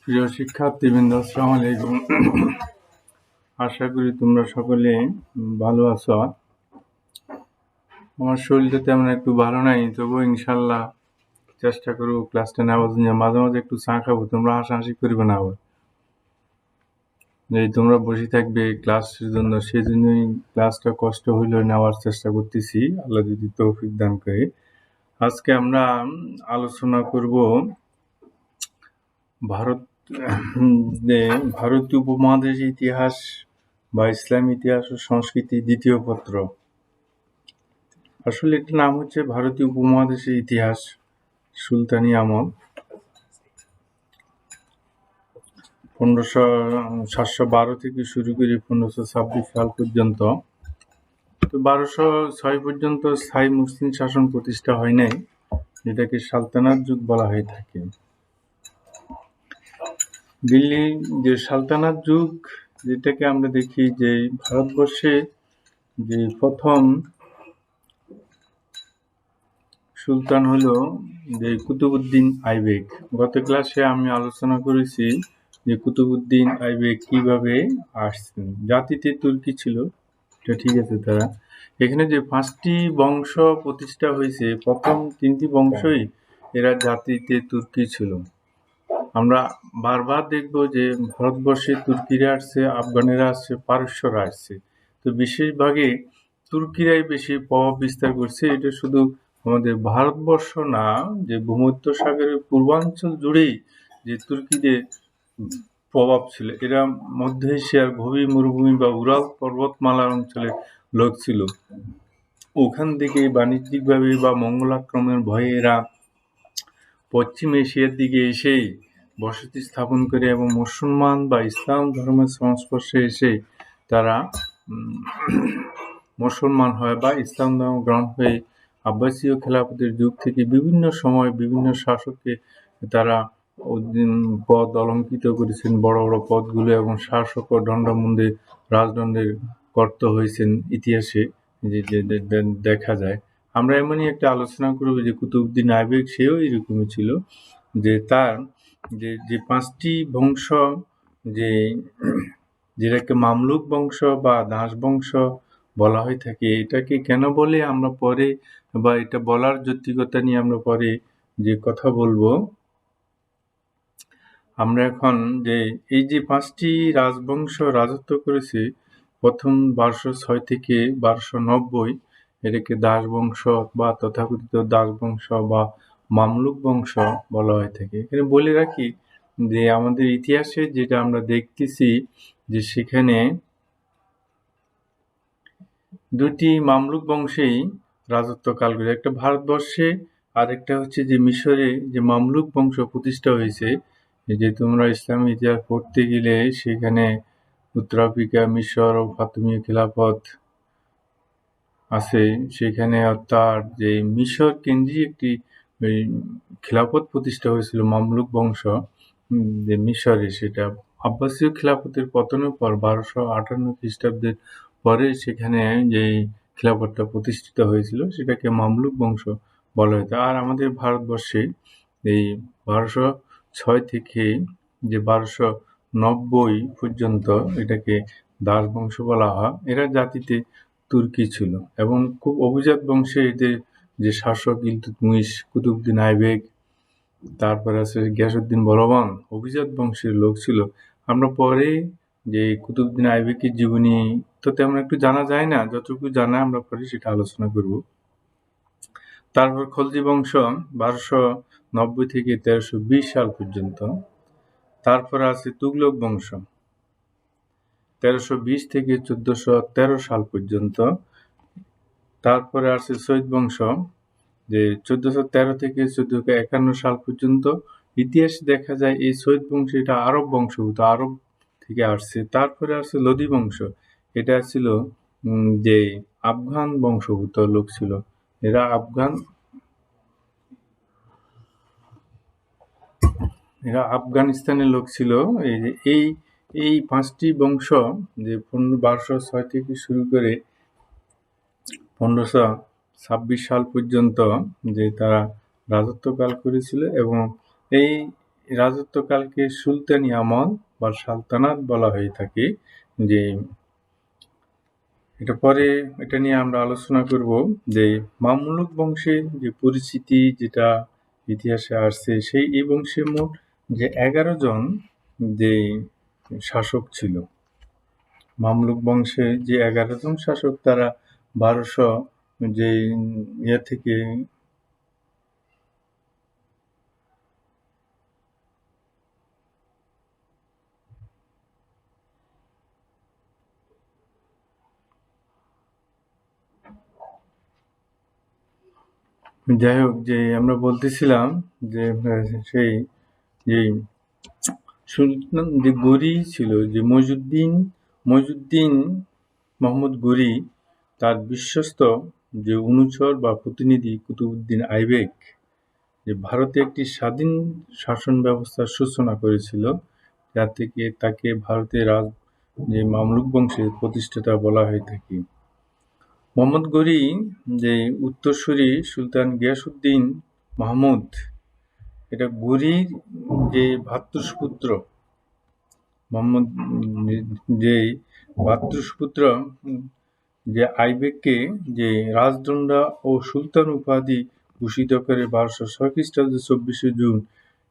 প্রিয় শিক্ষার্থীবৃন্দ, আসসালামু আলাইকুম। আশা করি তোমরা সকলে ভালো আছো। আমার শরীরটা তেমন একটু ভালো নাই, তবুও ইনশাল্লাহ চেষ্টা করবো ক্লাসটা নেওয়ার জন্য। মাঝে মাঝে একটু চা খাবো, তোমরা হাসাহাসি করবে না আবার। এই তোমরা বসে থাকবে ক্লাসের জন্য, সেই জন্যই ক্লাসটা কষ্ট হইলেও নেওয়ার চেষ্টা করতেছি, আল্লাহ যদি তৌফিক দান করে। আজকে আমরা আলোচনা করব ভারতীয় উপমহাদেশের ইতিহাস বা ইসলাম ইতিহাস ও সংস্কৃতি, দ্বিতীয় পত্র। আসলে এটার নাম হচ্ছে ভারতীয় উপমহাদেশের ইতিহাস, সুলতানি আমল, 712 থেকে শুরু করে 1526 সাল পর্যন্ত। তো 1206 পর্যন্ত স্থায়ী মুসলিম শাসন প্রতিষ্ঠা হয় নাই, যেটাকে সালতানাত যুগ বলা হয়ে থাকে। দিল্লি যে সালতানাত যুগ, যেটাকে আমরা দেখি যে ভারতবর্ষে যে প্রথম সুলতান হলো যে কুতুবউদ্দিন আইবেক। গত ক্লাসে আমি আলোচনা করেছি যে কুতুবউদ্দিন আইবেক কিভাবে আসছেন। জাতিতে তুর্কি ছিল, এটা ঠিক আছে। তারা এখানে যে 5টি বংশ প্রতিষ্ঠা হয়েছে, প্রথম 3টি বংশই এরা জাতিতে তুর্কি ছিল। আমরা বারবার দেখব যে ভারতবর্ষে তুর্কিরা আসছে, আফগানেরা আসছে, পারস্যরা আসছে। তো বিশেষভাগে তুর্কিরাই বেশি প্রভাব বিস্তার করছে। এটা শুধু আমাদের ভারতবর্ষ না, যে ভূমধ্যসাগরের পূর্বাঞ্চল জুড়েই যে তুর্কিদের প্রভাব ছিল। এরা মধ্য এশিয়ার গভীর মরুভূমি বা উরাল পর্বতমালার অঞ্চলের লোক ছিল। ওখান থেকে বাণিজ্যিকভাবে বা মঙ্গলাক্রমণের ভয়ে এরা পশ্চিম এশিয়ার দিকে এসেই বসতি স্থাপন করে এবং মুসলমান বা ইসলাম ধর্মের সংস্পর্শে এসে তারা মুসলমান হয় বা ইসলাম ধর্ম গ্রহণ হয়ে আব্বাসীয় খেলাফতের যুগ থেকে বিভিন্ন সময় বিভিন্ন শাসককে তারা পদ অলঙ্কৃত করেছেন, বড় বড় পদগুলো, এবং শাসক ও দণ্ডমুন্ডে রাজদণ্ডের কর্তা হয়েছেন ইতিহাসে যে দেখা যায়। আমরা এমনই একটা আলোচনা করব যে কুতুবউদ্দিন আইবেক সেও এরকমই ছিল, যে তার যে 5টি বংশ, যেটাকে মামলুক বংশ বা দাস বংশ বলা হয়ে থাকে। এটাকে কেন বলে আমরা পরে, বা এটা বলার যৌক্তিকতা নিয়ে আমরা পরে যে কথা বলবো। আমরা এখন যে এই যে 5টি রাজবংশ রাজত্ব করেছে, প্রথম 1206 থেকে 1290, এটাকে দাস বংশ বা তথাকথিত দাস বংশ বা মামলুক বংশ বলা হয়ে থাকে। এখানে বলে রাখি যে আমাদের ইতিহাসে যেটা আমরা দেখতেছি যে সেখানে 2টি মামলুক বংশেই রাজত্বকাল করে, একটা ভারতবর্ষে আর একটা হচ্ছে যে মিশরে যে মামলুক বংশ প্রতিষ্ঠা হয়েছে। যে তোমরা ইসলামী ইতিহাস পড়তে গেলে সেখানে উত্তর আফ্রিকা, মিশর ও ফাতিমীয় খিলাফত আছে। সেখানে অর্থাৎ যে মিশর কেন্দ্রিক একটি খিলাফত প্রতিষ্ঠা হয়েছিল মামলুক বংশ, যে মিশরে। সেটা আব্বাসীয় খিলাফতের পতনের পর 1258 খ্রিস্টাব্দের পরে সেখানে যে খিলাফতটা প্রতিষ্ঠিত হয়েছিল সেটাকে মামলুক বংশ বলা হতো। আর আমাদের ভারতবর্ষে এই 1206 থেকে যে 1290 পর্যন্ত এটাকে দাস বংশ বলা হয়। এরা জাতিতে তুর্কি ছিল এবং খুব অভিজাত বংশে এদের যে শাসক ইলতুৎমিশ, কুতুবউদ্দিন আইবেক, তারপরে আছে গিয়াসউদ্দিন বলবান, অভিজাত বংশের লোক ছিল। আমরা পরে যে কুতুবউদ্দিন আইবেকের জীবনী তো তেমন একটু জানা যায় না, যতটুকু জানা আমরা পরে সেটা আলোচনা করব। তারপর খলজি বংশ 1290 থেকে 1320 সাল পর্যন্ত। তারপরে আছে তুগলক বংশ 1320 থেকে 1413 সাল পর্যন্ত। তারপরে আছে সৈয়দ বংশ, যে 1413 থেকে 1451 সাল পর্যন্ত। ইতিহাসে দেখা যায় এই সৈয়দ বংশ এটা আরব বংশভূত, আরব থেকে আসছে। তারপরে আছে লোদি বংশ, এটা ছিল যে আফগান বংশভূত লোক ছিল। এরা আফগানিস্তানের লোক ছিল। এই 5টি বংশ যে 1206 থেকে শুরু করে 1526 সাল পর্যন্ত যে তারা রাজত্বকাল করেছিল, এবং রাজত্বকালকে সুলতানি আমল বা সালতানাত বলা হয়ে থাকে। যে এটা নিয়ে আমরা আলোচনা করব যে মামলুক বংশের যে পরিচিতি যেটা ইতিহাসে আসছে, এই বংশের মোট যে 11 জন যে শাসক ছিল। মামলুক বংশে যে 11 জন শাসক, তারা 1200 যে থেকে যাই হোক, যে আমরা বলতেছিলাম যে সেই যে সুলতান যে গরি ছিল, যে মইজুদ্দিন মোহাম্মদ গরি, তার বিশ্বস্ত যে অনুচর বা প্রতিনিধি কুতুবউদ্দিন আইবেক যে ভারতে একটি স্বাধীন শাসন ব্যবস্থার সূচনা করেছিল, যা থেকে তাকে ভারতের যে মামলুক বংশের প্রতিষ্ঠাতা বলা হয়ে থাকে। মোহাম্মদ গরি যে উত্তরসূরি সুলতান গিয়াসউদ্দিন মাহমুদ, এটা গরির যে ভ্রাতুষ্পুত্র। মোহাম্মদ যে ভ্রাতুষ্পুত্র যে আইবেককে যে রাজদণ্ডা ও সুলতান উপাধি ভূষিত করে 1206 খ্রিস্টাব্দে 24শে জুন।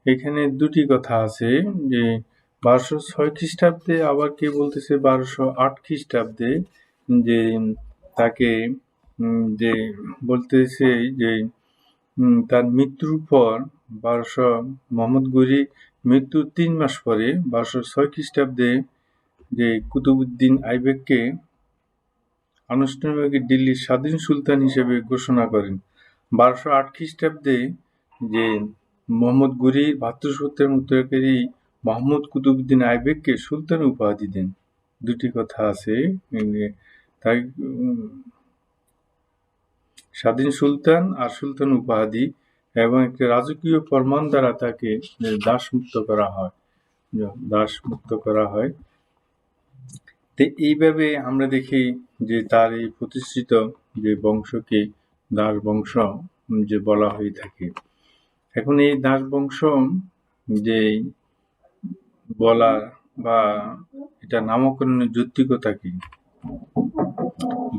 এখানে দুটি কথা আছে, যে 1206 খ্রিস্টাব্দে, আবার কে বলতেছে 1208 খ্রিস্টাব্দে, যে তাকে যে বলতেছে যে তার মৃত্যুর পর মোহাম্মদ গরি মৃত্যুর 3 মাস পরে 1206 খ্রিস্টাব্দে যে কুতুবউদ্দিন আইবেককে আনুষ্ঠানিকভাবে দিল্লির স্বাধীন সুলতান হিসেবে ঘোষণা করেন। 1208 খ্রিস্টাব্দে যে মোহাম্মদ গরির ভ্রাতুষ্পুত্রের উত্তরাধিকারী মাহমুদ কুতুবউদ্দিন আইবেককে সুলতান উপাধি দেন। দুটি কথা আছে, তাই স্বাধীন সুলতান আর সুলতান উপাধি, এবং একটি রাজকীয় ফরমান দ্বারা তাকে দাসমুক্ত করা হয়। তো এইভাবে আমরা দেখি যে তার এই প্রতিষ্ঠিত যে বংশকে দাস বংশ যে বলা হয়ে থাকে। এখন এই দাস বংশ যে বলার বা এটা নামকরণের যৌক্তিকতা কি?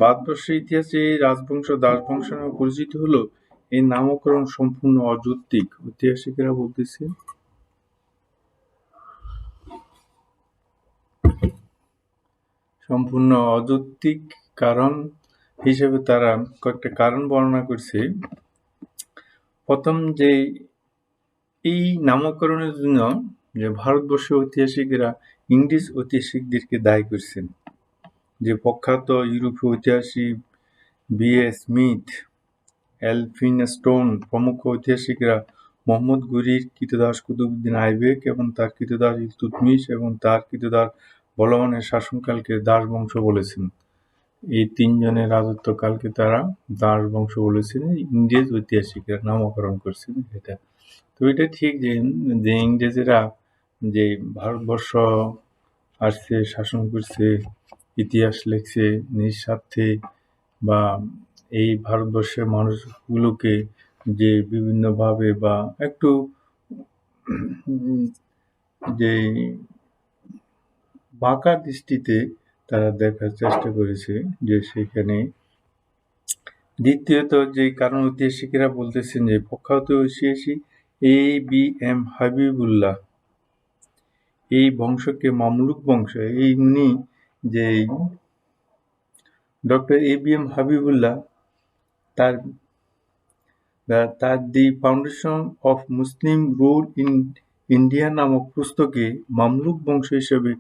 ভারতবর্ষের ইতিহাসে এই রাজবংশ দাস বংশ নামে পরিচিত হলো, এই নামকরণ সম্পূর্ণ অযৌক্তিক। ঐতিহাসিকেরা বলতেছে সম্পূর্ণ অযৌক্তিক। কারণ হিসেবে তারা কয়েকটা কারণ বর্ণনা করছে। প্রথম, যে এই নামকরণের জন্য যে ভারতবর্ষের ঐতিহাসিকেরা ইংরেজ ঐতিহাসিকদেরকে দায়ী করছেন। যে প্রখ্যাত ইউরোপীয় ঐতিহাসিক B.A. স্মিথ, এলফিনস্টোন প্রমুখ ঐতিহাসিকরা মোহাম্মদ গরির কৃতদাস কুতুবউদ্দিন আইবেক এবং তার কৃতদাস ইলতুৎমিশ এবং তার কৃতদাস বলবানের শাসনকালকে দাস বংশ বলেছেন। এই তিনজনের রাজত্বকালকে তারা দাস বংশ বলেছেন, ইংরেজ ঐতিহাসিকরা নামকরণ করছেন এটা। তো এটা ঠিক যে ইংরেজেরা যে ভারতবর্ষ আসছে, শাসন করছে, ইতিহাস লিখছে নিজ স্বার্থে, বা এই ভারতবর্ষের মানুষগুলোকে যে বিভিন্নভাবে বা একটু যে বাঁকা দৃষ্টিতে তারা দেখার চেষ্টা করেছে, যে সেখানে। দ্বিতীয়ত, যে কারণ ঐতিহাসিকেরা বলতেছেন যে প্রখ্যাত ঐতিহাসিক A.B.M. হাবিবুল্লাহ এই বংশকে মামলুক বংশ, উনি যে ডক্টর A.B.M. হাবিবুল্লাহ তার the foundation of Muslim rule in India নামক পুস্তকে মামলুক বংশ হিসেবে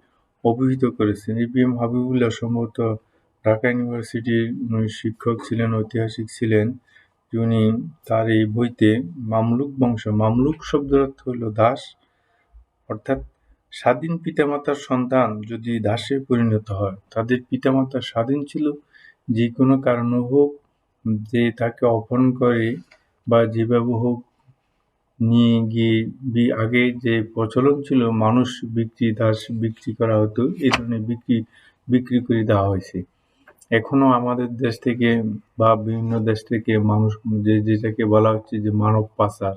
অভিহিত করেছেন। A.B.M. হাবিবুল্লাহ সম্ভবত ঢাকা ইউনিভার্সিটির শিক্ষক ছিলেন, ঐতিহাসিক ছিলেন। উনি তার এই বইতে মামলুক বংশ, মামলুক শব্দের অর্থ হল দাস, অর্থাৎ স্বাধীন পিতামাতার সন্তান যদি দাসে পরিণত হয়, তাদের পিতামাতা স্বাধীন ছিল, যে কোনো কারণে হোক, যে তাকে অপহরণ করে বা যেভাবে হোক নিয়ে গিয়ে, আগে যে প্রচলন ছিল মানুষ দাস বিক্রি করা হতো, এই ধরনের বিক্রি করে দেওয়া হয়েছে। এখনো আমাদের দেশ থেকে বা বিভিন্ন দেশ থেকে মানুষ যেটাকে বলা হচ্ছে যে মানব পাচার,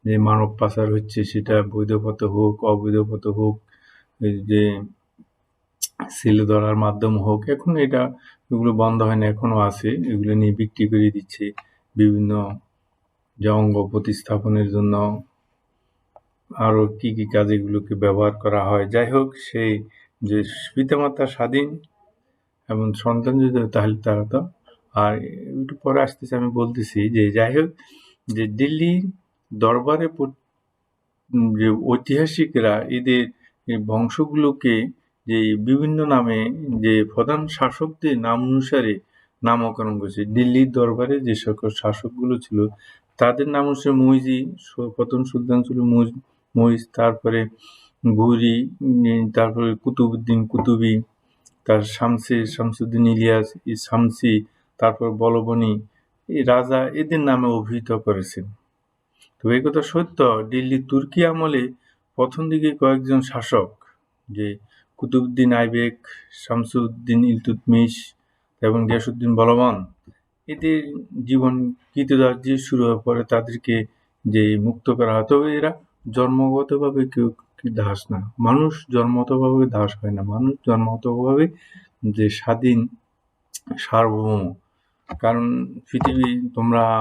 যে মানব পাচার হচ্ছে, সেটা বৈধ পথে হোক অবৈধ পথে হোক, এই যে ছেলে ধরার মাধ্যম হোক, এখন এগুলো বন্ধ হয় না, এখনো আছে। এগুলো নিয়ে বিক্রি করে দিচ্ছে বিভিন্ন যে অঙ্গ প্রতিস্থাপনের জন্য, আরো কি কি কাজে এগুলোকে ব্যবহার করা হয়। যাই হোক, সেই যে পিতামাতা স্বাধীন এবং সন্তান যদি হয়, তাহলে তারা তো আর একটু পরে আসতেছে, আমি বলতেছি যে যাই হোক, যে দিল্লি দরবারে যে ঐতিহাসিকরা এদের এই বংশগুলোকে যে বিভিন্ন নামে, যে প্রধান শাসকদের নাম অনুসারে নামকরণ করেছে। দিল্লির দরবারে যে সকল শাসকগুলো ছিল, তাদের নাম হচ্ছে মুইজি। প্রথম সুলতান ছিল মুইজ, তারপরে ঘুরি, তারপরে কুতুবউদ্দিন কুতুবী, তার শামসুদ্দিন ইলিয়াস, শামসি, তারপর বলবনী, এই রাজা এদের নামে অভিহিত করেছেন। তবে এই কথা সত্য, দিল্লি তুর্কি আমলে প্রথম দিকে কয়েকজন শাসক, যে কুতুবউদ্দিন আইবেক, শামসুদ্দিন ইলতুৎমিশ এবং গিয়াসউদ্দিন বলবন, এদের জীবন কৃতদাস শুরু হওয়ার পরে তাদেরকে যে মুক্ত করা হয়। তবে এরা জন্মগতভাবে কেউ দাস না, মানুষ জন্মগতভাবে দাস হয় না, মানুষ জন্মগতভাবে যে স্বাধীন সার্বভৌম। কারণ পৃথিবী,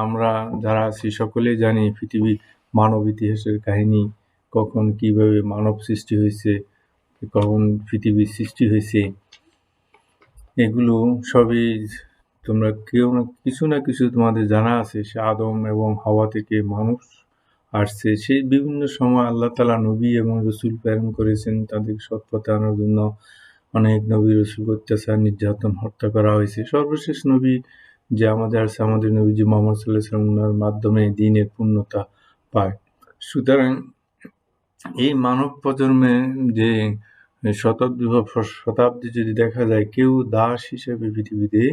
আমরা যারা আছি সকলেই জানি পৃথিবী মানব ইতিহাসের কাহিনী, কখন কিভাবে মানব সৃষ্টি হয়েছে, কখন পৃথিবীর সৃষ্টি হয়েছে, এগুলো সবই তোমরা কেউ না কিছু তোমাদের জানা আছে। সে আদম এবং হাওয়া থেকে মানুষ আসছে, সেই বিভিন্ন সময় আল্লাহ তাআলা নবী এবং রসুল প্রেরণ করেছেন, তাদের সৎ পথে আনার জন্য। অনেক নবী রসুল অত্যাচার, নির্যাতন, হত্যা করা হয়েছে। সর্বশেষ নবী যে আমাদের আছে, আমাদের নবীজি মুহাম্মদ সাল্লাল্লাহু আলাইহি ওয়াসাল্লাম, ওনার মাধ্যমে দ্বীনের পূর্ণতা পায়। সুতরাং এই মানব প্রজন্মে যে শতাব্দী যদি দেখা যায়, কেউ দাস হিসেবে পৃথিবীতে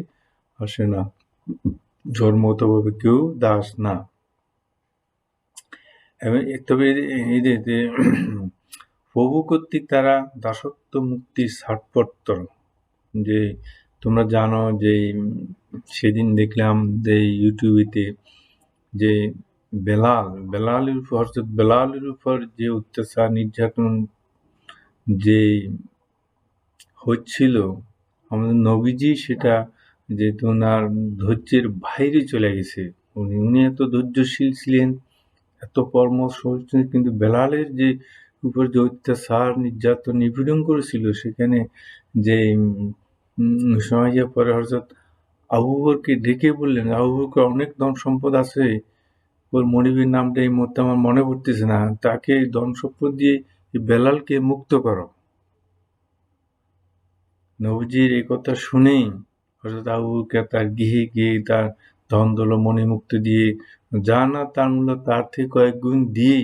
আসে না, জন্মগতভাবে কেউ দাস না। তবে এদের যে প্রভু কর্তৃক তারা দাসত্ব মুক্তির ছাড়পত্র, যে তোমরা জানো যে সেদিন দেখলাম যে ইউটিউবেতে যে বেলালের উপর যে অত্যাচার নির্যাতন যে হচ্ছিল, আমাদের নবীজি সেটা যে ওনার ধৈর্যের বাইরে চলে গেছে। উনি এত ধৈর্যশীল ছিলেন, এত কর্মসহিষ্ণু, কিন্তু বেলালের যে উপর যে অত্যাচার, নির্যাতন, নিপীড়ন করেছিল, সেখানে যে সময় পরে হযরত আবু বকরকে ডেকে বললেন, আবু বকর, অনেক ধন সম্পদ আছে, ওর মনিবের নামটা এই মুহূর্তে আমার মনে পড়তেছে না, তাকে ধন সম্পদ দিয়ে বেলালকে মুক্ত করো। নবীজির এই কথা শুনেই হযরত আবু বকর তার গৃহে গিয়ে তার ধন দৌলত মণিমুক্ত দিয়ে, যা না তার মূল্য তার থেকে কয়েক গুণ দিয়ে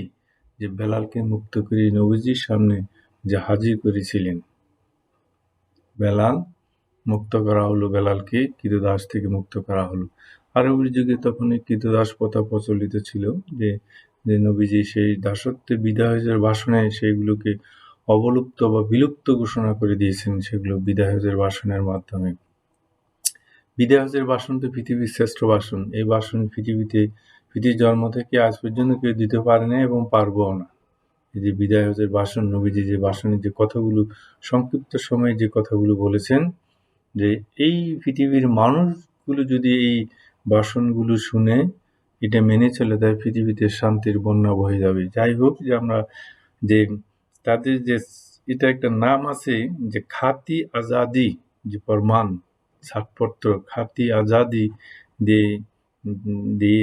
যে বেলালকে মুক্ত করে নবীজির সামনে যে হাজির করেছিলেন। বেলাল মুক্ত করা হলো, বেলালকে ক্রীতদাস থেকে মুক্ত করা হলো। আরবের যুগে তখন এই ক্রীতদাস প্রথা প্রচলিত ছিল, যে নবীজি সেই দাসত্বের বিদায় হজের ভাষণে সেইগুলোকে অবলুপ্ত বা বিলুপ্ত ঘোষণা করে দিয়েছেন, সেগুলো বিদায় হজের ভাষণের মাধ্যমে। বিদায় হজের ভাষণ তো পৃথিবীর শ্রেষ্ঠ ভাষণ। এই ভাষণ পৃথিবীর জন্ম থেকে আজ পর্যন্ত কেউ দিতে পারে না এবং পারবেও না। এই যে বিদায় হজের ভাষণ, নবীজি যে ভাষণে যে কথাগুলো, সংক্ষিপ্ত সময়ে যে কথাগুলো বলেছেন, যে এই পৃথিবীর মানুষগুলো যদি এই ভাষণগুলো শুনে এটা মেনে চলে, তাই পৃথিবীতে শান্তির বন্যা বয়ে যাবে। যাই হোক, যে আমরা যে তাদের যে এটা একটা নাম আছে, যে খাতি আজাদি, যে ফরমান, ছাড়পত্র, খাতি আজাদি দিয়ে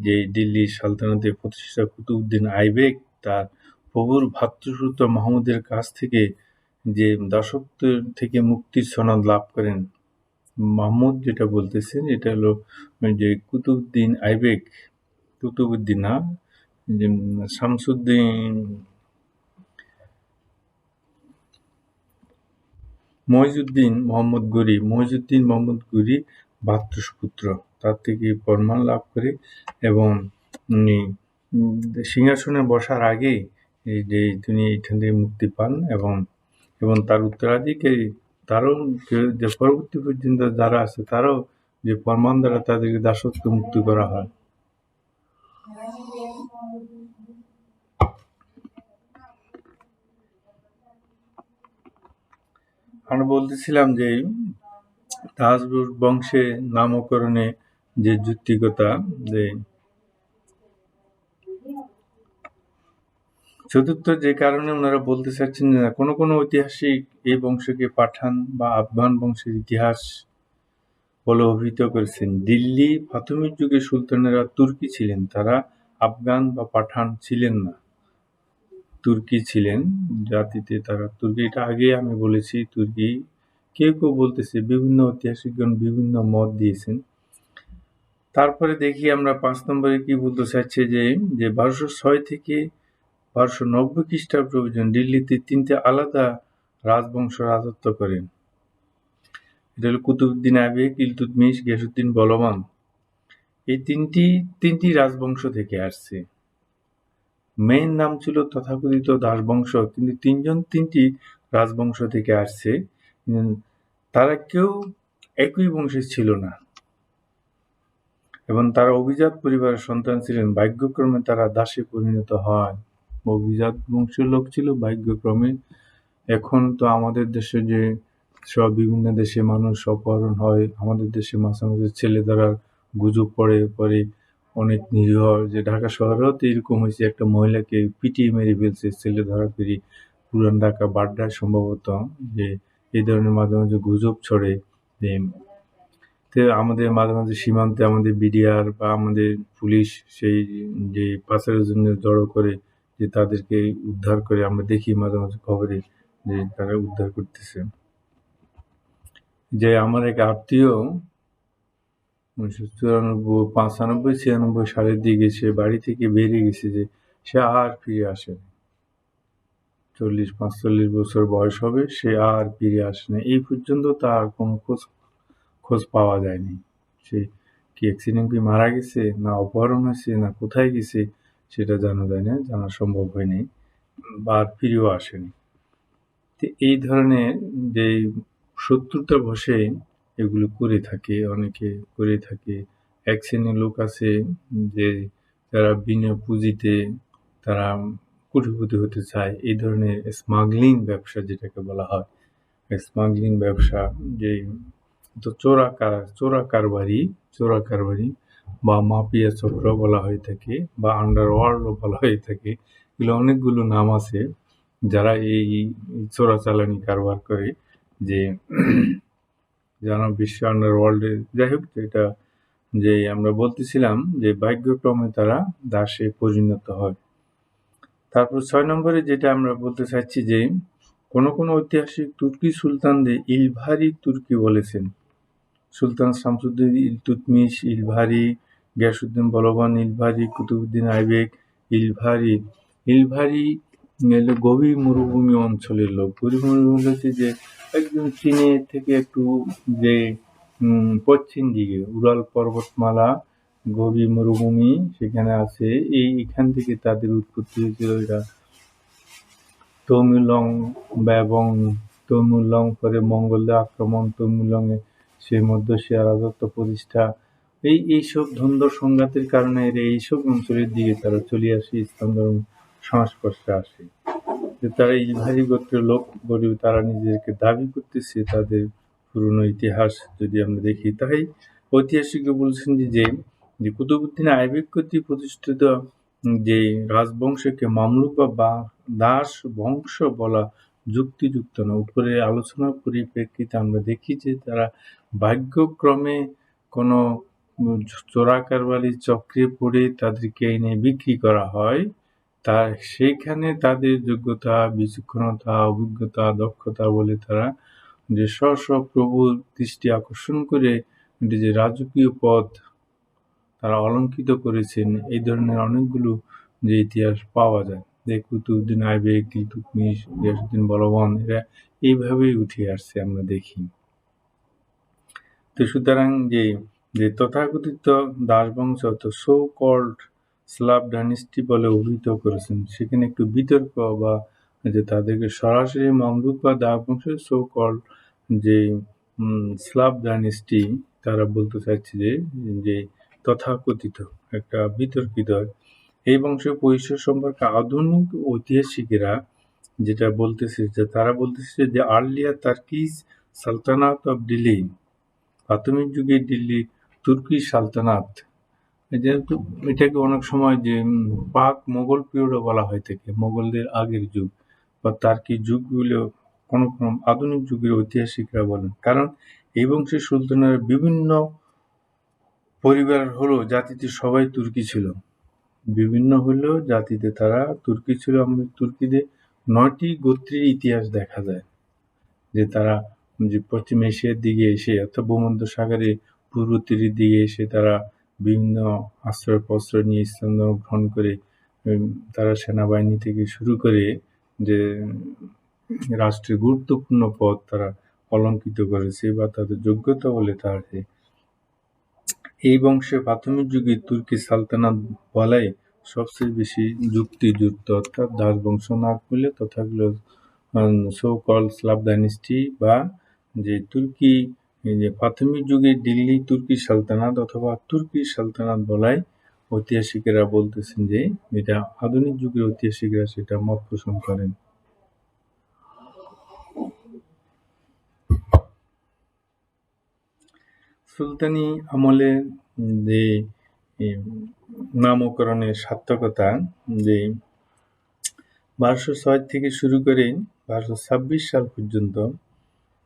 যে দিল্লির সালতানাতের প্রতিষ্ঠাতা কুতুবউদ্দিন আইবেক তার প্রভুর ভ্রাতৃসুত মাহমুদের কাছ থেকে যে দাসত্ব থেকে মুক্তির সনদ লাভ করেন। মাহমুদ যেটা বলতেছেন, এটা হলো যে কুতুবউদ্দিন আইবেক, কুতুবউদ্দিন না, যে শামসুদ্দিন মইজউদ্দিন মোহাম্মদ গরি ভ্রাতুষ্পুত্র, তার থেকে ফরমান লাভ করে, এবং উনি সিংহাসনে বসার আগে যে তিনি এখান থেকে মুক্তি পান, এবং তার উত্তরাধিকারী তারও যে পরবর্তী পর্যন্ত যারা আছে, তারাও যে ফরমান দ্বারা তাদেরকে দাসত্ব মুক্তি করা হয়। আমরা বলতেছিলাম যে হাবসবুর্গ বংশে নামকরণে যে যুক্তিকতা, যে চতুর্থ যে কারণে ওনারা বলতে চাচ্ছেন যে কোনো কোনো ঐতিহাসিক এই বংশকে পাঠান বা আফগান বংশের ইতিহাস বলে অভিহিত করেছেন। দিল্লি প্রাথমিক যুগে সুলতানেরা তুর্কি ছিলেন, তারা আফগান বা পাঠান ছিলেন না, তুর্কি ছিলেন জাতিতে, তারা তুর্কি। এটা আগে আমি বলেছি তুর্কি। কেউ কেউ বলতেছে, বিভিন্ন ঐতিহাসিকগণ বিভিন্ন মত দিয়েছেন। তারপরে দেখি আমরা 5 নম্বরে কি বলতে চাচ্ছে যে 1206 থেকে 1290 খ্রিস্টাব্দ পর্যন্ত দিল্লিতে 3টে আলাদা রাজবংশ রাজত্ব করেন। এটা হলো কুতুবউদ্দিন আইবেক, ইলতুৎমিশ, গিয়াসউদ্দিন বলবান। এই তিনটি রাজবংশ থেকে আসছে। মেইন নাম ছিল তথাকথিত দাসবংশ, কিন্তু তিনটি রাজবংশ থেকে আসছে। তারা কেউ একই বংশের ছিল না এবং তারা অভিজাত পরিবারের সন্তান ছিলেন। ভাগ্যক্রমে তারা দাসে পরিণত হয়। অভিজাত বংশের লোক ছিল, ভাগ্যক্রমে। এখন তো আমাদের দেশে যে সব বিভিন্ন দেশে মানুষ অপহরণ হয়, আমাদের দেশে মাঝে মাঝে ছেলে ধরার গুজব পড়ে অনেক নিরীহ, যে ঢাকা শহরেও তো এরকম হয়েছে, একটা মহিলাকে পিটিয়ে মেরে ফেলছে ছেলে ধরাধরি, পুরান ঢাকা বাড্ডায় সম্ভবত। যে এই ধরনের মাঝে মাঝে গুজব ছড়ে। যে আমাদের মাঝে মাঝে সীমান্তে আমাদের বিডিআর বা আমাদের পুলিশ সেই যে পাচারের জন্য জড়ো করে, যে তাদেরকে উদ্ধার করে, আমরা দেখি মাঝে মাঝে খবরে যে তারা উদ্ধার করতেছে। যে আমার এক আত্মীয় 1994-95-96 সালের দিকে সে বাড়ি থেকে বেরিয়ে গেছে, যে সে আর ফিরে আসে, 40-45 বছর বয়স হবে, সে আর ফিরে আসে না। এই পর্যন্ত তার কোনো খোঁজ পাওয়া যায়নি। সে কি অ্যাক্সিডেন্টে মারা গেছে, না অপহরণ হয়েছে, না কোথায় গেছে, সেটা জানা যায় না, জানা সম্ভব হয়নি, বা আর ফিরেও আসেনি। তো এই ধরনের যে শত্রুতা বশে এগুলো করে থাকে, অনেকে করে থাকে। এক শ্রেণীর লোক আছে যে যারা বিনা পুঁজিতে তারা কোটিপতি হতে চায়। এই ধরনের স্মাগলিং ব্যবসা যেটাকে বলা হয়, স্মাগলিং ব্যবসা, যে তো চোরা কারবারি বা মাফিয়া চক্র বলা হয়ে থাকে, বা আন্ডারওয়ার্ল্ডও বলা হয়ে থাকে। এগুলো অনেকগুলো নাম আছে যারা এই চোরাচালানি কারবার করে, যে যারা বিশ্ব আন্ডারওয়ার্ল্ডে। যাই হোক, এটা যে আমরা বলতেছিলাম যে ভাগ্যক্রমে তারা দাসে পরিণত হয়। তারপর 6 নম্বরে যেটা আমরা বলতে চাচ্ছি যে কোনো কোনো ঐতিহাসিক তুর্কি সুলতানদের ইলভারি তুর্কি বলেছেন। সুলতান শামসুদ্দিন ইলতুৎমিশ ইলভারি, গিয়াসউদ্দিন বলবান ইলভারি, কুতুবউদ্দিন আইবেক ইলভারি। ইলভারি হলো গভীর মরুভূমি অঞ্চলের লোক। গভীর মরুভূমি বলতে যে একদম চীনের থেকে একটু যে পশ্চিম দিকে উরাল পর্বতমালা, গভীর মরুভূমি সেখানে আছে। এখান থেকে তাদের উৎপত্তি হয়েছিল। এটা তমিলং এবং তমিলং পরে মঙ্গলদের আক্রমণ, তমিলংয়ে সেই মধ্য এশিয়ার রাজত্ব প্রতিষ্ঠা, এইসব দ্বন্দ্ব সংঘাতের কারণে এইসব অঞ্চলের দিকে তারা চলে আসে, ইসলাম ধর্ম সংস্পর্শে আসে। যে তারা ইলভারি গোত্রের লোক বলে তারা নিজেদেরকে দাবি করতেছে। তাদের পুরনো ইতিহাস যদি আমরা দেখি, তাই ঐতিহাসিকরা বলছেন যে কুতুবউদ্দিন আইবেক কর্তৃক প্রতিষ্ঠিত যে রাজবংশকে মামলুক বা দাস বংশ বলা যুক্তিযুক্ত না। উপরে আলোচনার পরিপ্রেক্ষিতে আমরা দেখি যে তারা ভাগ্যক্রমে কোনো চোরা কারবারি চক্রে পড়ে তাদেরকে এনে বিক্রি করা হয়। সেইখানে তাদের যোগ্যতা, বিচক্ষণতা, অভিজ্ঞতা, দক্ষতা বলে তারা যে স্ব প্রভুর দৃষ্টি আকর্ষণ করে যে রাজকীয় পদ তারা অলঙ্কৃত করেছেন। এই ধরনের অনেকগুলো যে ইতিহাস পাওয়া যায়, যে কুতুবউদ্দিন আইবেক, ইলতুৎমিশ, গিয়াসউদ্দিন বলবান, এরা এইভাবেই উঠে আসছে আমরা দেখি। তো সুতরাং যে তথাকথিত দাসবংশ, তো সো কল্ড স্লাভ ডাইনেস্টি বলে অভিহিত করেছেন। সেখানে একটু বিতর্ক, বা যে তাদেরকে সরাসরি মামলুক বা দাসবংশ, সো কল্ড যে স্লাভ ডাইনেস্টি, তারা বলতে চাইছে যে তথাকথিত একটা বিতর্কিত। এই বংশের পরিচয় সম্পর্কে আধুনিক ঐতিহাসিকেরা যেটা বলতেছে যে তারা বলতেছে যে আর্লিয়ার তার্কিস সালতানাত অফ দিল্লি, প্রাথমিক যুগে দিল্লি তুর্কি সালতানাত, যেহেতু এটাকে অনেক সময় যে পাক মোগল পিরিয়ডও বলা হয়ে থাকে, মোগলদের আগের যুগ বা তার্কি যুগ বলেও কোনো কোনো আধুনিক যুগের ঐতিহাসিকরা বলেন। কারণ এই বংশের সুলতানেরা বিভিন্ন পরিবার হলেও জাতিতে সবাই তুর্কি ছিল, বিভিন্ন হলেও জাতিতে তারা তুর্কি ছিল। আমাদের তুর্কিদের ৯টি গোত্রের ইতিহাস দেখা যায়, যে তারা যে পশ্চিম এশিয়ার দিকে এসে অর্থাৎ ভূমধ্যসাগরের পূর্ব তীরের দিকে এসে তারা বিভিন্ন আশ্রয় প্রশ্রয় নিয়ে ইসলাম ধর্ম গ্রহণ করে তারা সেনাবাহিনী থেকে শুরু করে যে রাষ্ট্রের গুরুত্বপূর্ণ পদ তারা অলঙ্কৃত করেছে বা তাদের যোগ্যতা বলে তাকে এই বংশে প্রাথমিক যুগে তুর্কি সালতানাত বলাই সবচেয়ে বেশি যুক্তিযুক্ত, অর্থাৎ দাস বংশ না করলে তথাগুলো সো কল স্লাভ ডাইনেস্টি বা যে তুর্কি যে প্রাথমিক যুগে দিল্লি তুর্কি সালতানাত অথবা তুর্কি সালতানাত বলাই ঐতিহাসিকেরা বলতেছেন যে এটা আধুনিক যুগের ঐতিহাসিকরা সেটা মত পোষণ করেন। সুলতানি আমলে যে নামকরণের সার্থকতা, যে 1206 থেকে শুরু করে 1226 সাল পর্যন্ত,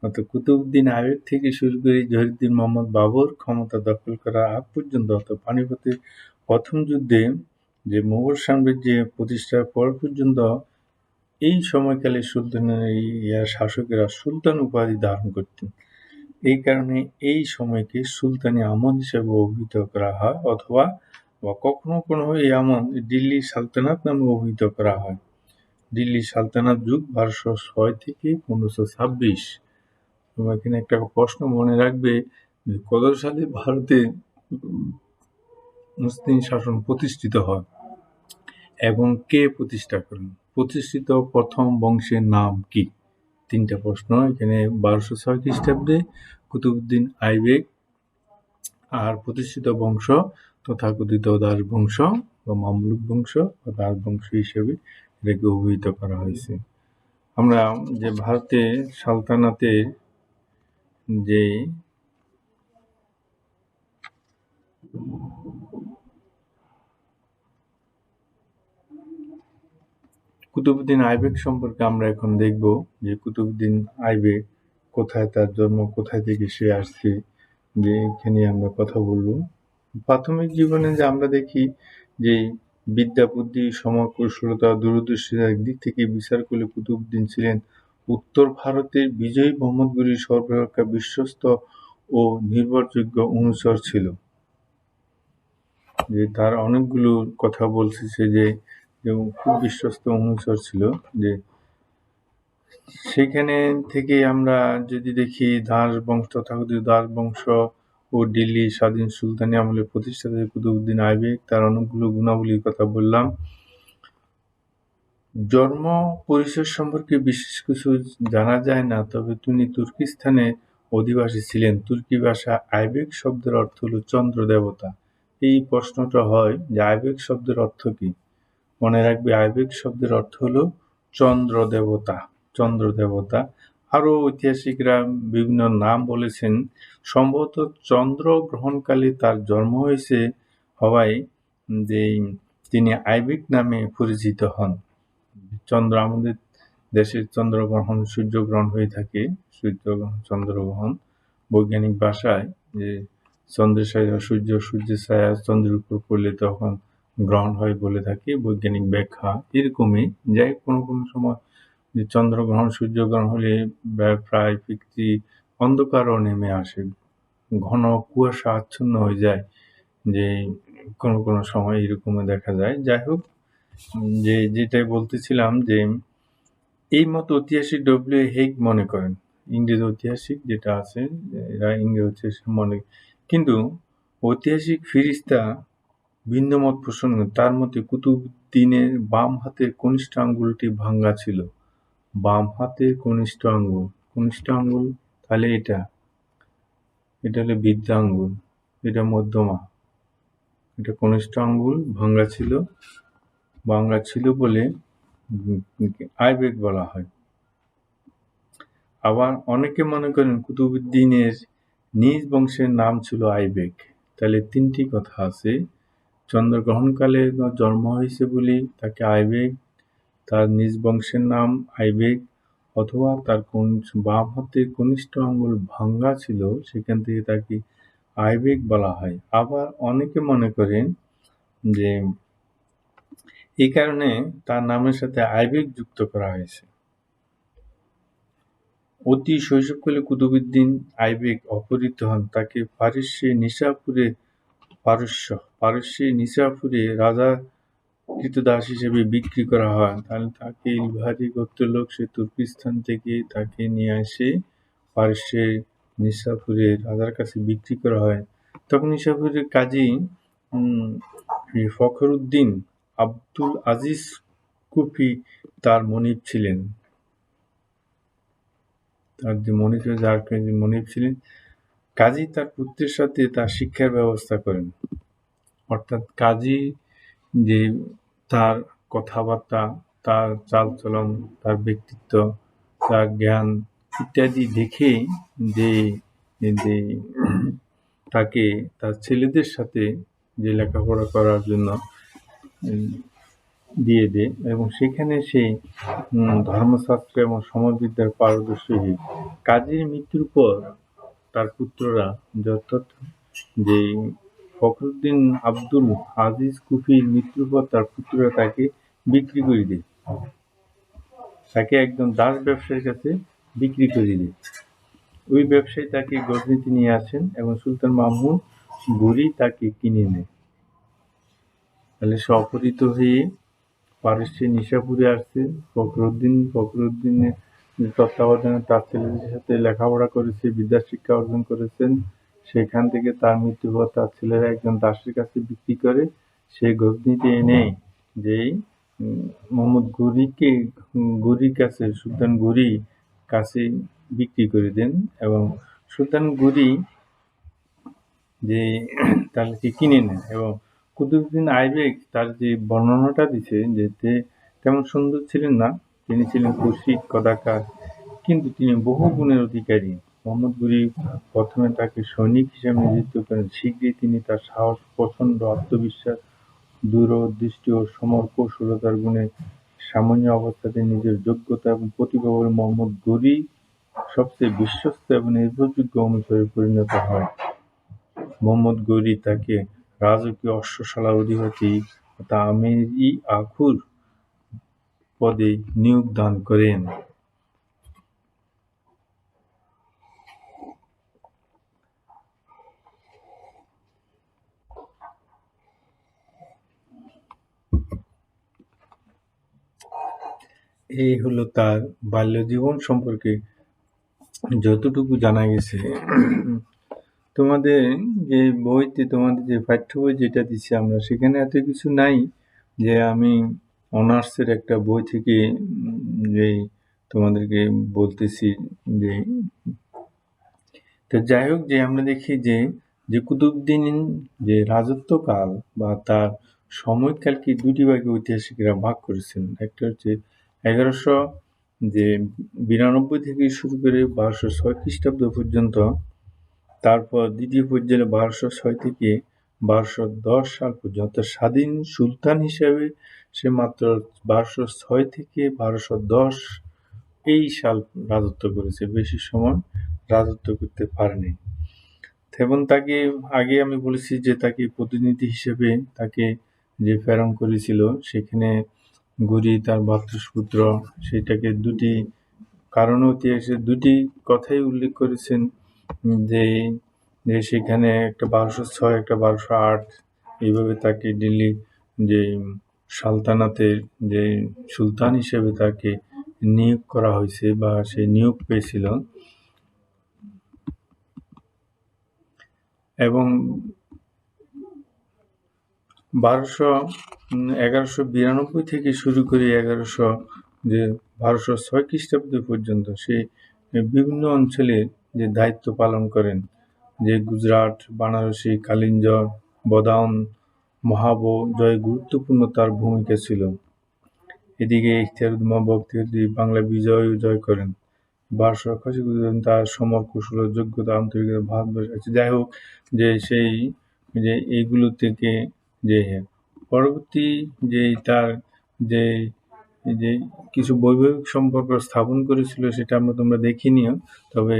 অর্থাৎ কুতুবউদ্দিন আইবেক থেকে শুরু করে জহিরুদ্দিন মোহাম্মদ বাবর ক্ষমতা দখল করার আগ পর্যন্ত, অর্থাৎ পানিপথের প্রথম যুদ্ধে যে মোগল সাম্রাজ্যে প্রতিষ্ঠার পর পর্যন্ত এই সময়কালে সুলতানের শাসকেরা সুলতান উপাধি ধারণ করতেন। এই কারণে এই সময়কে সুলতানি আমল হিসেবে অভিহিত করা হয়, অথবা কখনো কোনো এই আমল দিল্লি সালতানাত নামে অভিহিত করা হয়। দিল্লি সালতানাত যুগ 1206 থেকে 1526। তোমরা এখানে একটা প্রশ্ন মনে রাখবে যে কত সালে ভারতে মুসলিম শাসন প্রতিষ্ঠিত হয় এবং কে প্রতিষ্ঠা করেন? প্রতিষ্ঠিত প্রথম বংশের নাম কি? 3টা প্রশ্ন এখানে। 1206 খ্রিস্টাব্দে কুতুবউদ্দিন আইবেক, আর প্রতিষ্ঠিত বংশ তথাকথিত দাস বংশ বা মামলুক বংশ বা দাস বংশ হিসেবে এটাকে অভিহিত করা হয়েছে। আমরা যে ভারতে সালতানাতের যে কুতুবউদ্দিন আইবেক সম্পর্কে আমরা এখন দেখব যে কুতুবউদ্দিন আইবেক কোথায় তার জন্ম, কোথায় থেকে সে আসছে, যে এখানে আমরা কথা বলবো। প্রাথমিক জীবনে যে আমরা দেখি যে বিদ্যা বুদ্ধি সমকুশলতা দূরদর্শিতার দিক থেকে বিচার করলে কুতুবউদ্দিন ছিলেন উত্তর ভারতের বিজয়ী মোহাম্মদগুলির সর্বাপেক্ষা বিশ্বস্ত ও নির্ভরযোগ্য অনুচর ছিল। যে তার অনেকগুলো কথা বলছে যে খুব বিশ্বস্ত অনুচর ছিল। যে সেখানে থেকে আমরা যদি দেখি দাস বংশ তথাকথিত দাস বংশ ও দিল্লি স্বাধীন সুলতানি আমলে প্রতিষ্ঠাতা কুতুবউদ্দিন আইবেক, তার অনেকগুলো গুণাবলীর কথা বললাম। জন্ম পরিচয় সম্পর্কে বিশেষ কিছু জানা যায় না, তবে তিনি তুর্কিস্তানের অধিবাসী ছিলেন। তুর্কি ভাষা আইবেক শব্দের অর্থ হলো চন্দ্র দেবতা। এই প্রশ্নটা হয় যে আইবেক শব্দের অর্থ কি? মনে রাখবে আইবেক শব্দের অর্থ হলো চন্দ্র দেবতা, চন্দ্র দেবতা। আরও ঐতিহাসিকরা বিভিন্ন নাম বলেছেন। সম্ভবত চন্দ্র গ্রহণকালে তার জন্ম হয়েছে হওয়ায় যে তিনি আইবেক নামে পরিচিত হন। চন্দ্র আমাদের দেশের চন্দ্রগ্রহণ সূর্যগ্রহণ হয়ে থাকে, চন্দ্রগ্রহণ বৈজ্ঞানিক ভাষায় যে চন্দ্রের ছায়া সূর্যের ছায়া চন্দ্রের উপর পড়লে তখন গ্রহণ হয় বলে থাকে বৈজ্ঞানিক ব্যাখ্যা। এরকমই যাই কোনো কোনো সময় যে চন্দ্রগ্রহণ সূর্যগ্রহণ হলে প্রায় পৃথিবী অন্ধকারও নেমে আসে, ঘন কুয়াশা আচ্ছন্ন হয়ে যায়, যে কোনো কোনো সময় এরকমও দেখা যায়। যাই হোক, যে যেটাই বলতেছিলাম যে এই মত ঐতিহাসিক ডব্লিউ হেগ মনে করেন, ইংরেজ ঐতিহাসিক যেটা আছে এরা ইংরেজ ঐতিহাসিক মনে, কিন্তু ঐতিহাসিক ফিরিস্তা ভিন্ন মত পোষণ করেন। তার মতে কুতুবউদ্দিনের বাম হাতের কনিষ্ঠ আঙ্গুলটি ভাঙ্গা ছিল। বাম হাতের কনিষ্ঠ আঙ্গুল তাহলে এটা হলো বৃদ্ধা আঙ্গুল, এটা মধ্যমা, এটা কনিষ্ঠ আঙ্গুল ভাঙ্গা ছিল বলে আইবেক বলা হয়। আবার অনেকে মনে করেন কুতুবউদ্দিনের নিজ বংশের নাম ছিল আইবেক। তাহলে ৩টি কথা আছে। চন্দ্রগ্রহণকালে জন্ম হয়েছে বলে তাকে আইবেক, তার নিজ বংশের নাম আইবেক, অথবা তার বাম হাতের কনিষ্ঠ আঙ্গুল ভাঙ্গা ছিল, সেখান থেকে তাকে আইবেক বলা হয়। আবার অনেকে মনে করেন যে এই কারণে তার নামের সাথে আইবেক যুক্ত করা হয়েছে। অতি শৈশবকালে কুতুবউদ্দিন আইবেক অপহৃত হন। তাকে পারস্যের নিসাপুরে রাজার কৃতদাস হিসেবে বিক্রি করা হয়। তাহলে তাকে ইলভারি গোত্রের লোক সে তুর্কিস্তান থেকে তাকে নিয়ে আসে পারস্যের নিসাপুরে রাজার কাছে বিক্রি করা হয়। তখন নিসাপুরের কাজী ফখরুদ্দিন আব্দুল আজিজ কুফি তার মনিব ছিলেন। কাজী তার পুত্রের সাথে তার শিক্ষার ব্যবস্থা করেন। অর্থাৎ কাজী যে তার কথাবার্তা, তার চালচলন, তার ব্যক্তিত্ব, তার জ্ঞান ইত্যাদি দেখে যে তাকে তার ছেলেদের সাথে যে লেখাপড়া করার জন্য দিয়ে দেয় এবং সেখানে সে ধর্মশাস্ত্র এবং সমাজবিদ্যার পারদর্শী হয়। কাজীর মৃত্যুর পর তার পুত্ররা যে ফখরুদ্দিন আব্দুল আজিজ কুফির মৃত্যুর পর তার পুত্ররা তাকে বিক্রি করে দেয়, তাকে একজন দাস ব্যবসায়ীর কাছে বিক্রি করে দেয়। ওই ব্যবসায়ী তাকে গজনীতে নিয়ে আসেন এবং সুলতান মাহমুদ ঘুরি তাকে কিনে নেয়। তাহলে সে অপহৃত হয়ে পারস্যের নিসাপুরে আসছে। ফখরুদ্দিনের তত্ত্বাবধানে তার ছেলেদের সাথে লেখাপড়া করেছে, বিদ্যা শিক্ষা অর্জন করেছেন। সেখান থেকে তার মৃত্যুর পর তার ছেলেরা একজন দাসের কাছে বিক্রি করে। সে গজনীতে এনে যেই মোহাম্মদ ঘুরির কাছে, সুলতান ঘুরির কাছে বিক্রি করে দেন এবং সুলতান ঘুরি যে তাকে কিনে নেন। এবং কুতুবউদ্দিন আইবেক তার যে বর্ণনাটা দিছে যে তেমন সুন্দর ছিলেন না, তিনি ছিলেন কুৎসিত, কদাকার, কিন্তু তিনি বহু গুণের অধিকারী। মোহাম্মদ ঘুরি প্রথমে তাকে সৈনিক হিসেবে নিযুক্ত করেন। শীঘ্রই তিনি তার সাহস, প্রচণ্ড আত্মবিশ্বাস, দূরদৃষ্টি ও সমর কৌশলতার গুণে সামান্য অবস্থাতে নিজের যোগ্যতা এবং প্রতিভা বলে মোহাম্মদ ঘুরি সবচেয়ে বিশ্বস্ত এবং নির্ভরযোগ্য অনুচরে পরিণত হয়। মোহাম্মদ ঘুরি তাকে রাজকীয় অশ্বশালার অধিপতি তথা আমীর-ই-আখুর পদে নিয়োগ দান করেন। এই হলো তার বাল্যজীবন সম্পর্কে যতটুকু জানা গেছে। তোমাদের যে বইতে, তোমাদের যে পাঠ্য বই যেটা দিচ্ছি আমরা, সেখানে এত কিছু নাই যে আমি অনার্সের একটা বই থেকে যে তোমাদেরকে বলতেছি যে তো যাই হোক, যে আমরা দেখি যে কুতুবউদ্দিন যে রাজত্বকাল বা তার সময়কালকে দুটি ভাগে ঐতিহাসিকরা ভাগ করেছেন। একটা হচ্ছে 1192 থেকে শুরু করে 1206 খ্রিস্টাব্দ পর্যন্ত, তারপর দ্বিতীয় পর্যায়ে 1206 থেকে 1210 সাল পর্যন্ত। স্বাধীন সুলতান হিসেবে সে মাত্র 1206 থেকে 1210 এই সাল রাজত্ব করেছে, বেশি সময় রাজত্ব করতে পারেনি। এবং তাকে আগে আমি বলেছি যে তাকে প্রতিনিধি হিসেবে তাকে যে প্রেরণ করেছিল, সেখানে ঘুরি তার ভ্রাতুষ্পুত্র, সেটাকে দুটি কারণে ইতিহাসে দুটি কথাই উল্লেখ করেছেন যে সেখানে একটা 1206 একটা 1208 এইভাবে তাকে দিল্লি যে সালতানাতের যে সুলতান হিসেবে তাকে নিয়োগ করা হয়েছে বা সে নিয়োগ পেয়েছিল। এবং 1192 থেকে শুরু করে 1206 খ্রিস্টাব্দ পর্যন্ত সে বিভিন্ন অঞ্চলে যে দায়িত্ব পালন করেন, যে গুজরাট, বানারসি, কালিঞ্জর, বদাউন, মহাবো জয়ে গুরুত্বপূর্ণ তার ভূমিকা ছিল। এদিকে ইখতিয়ারুদ্দৌলা বখতিয়ার বাংলা বিজয় জয় করেন। 1281 তার সমর কৌশল যোগ্যতা আন্তরিকতা ভারতবর্ষ আছে। যাই হোক, যে সেই যে এইগুলো থেকে যে পরবর্তী যে তার যে যে কিছু বৈবাহিক সম্পর্ক স্থাপন করেছিল সেটা তোমরা দেখিনি, তবে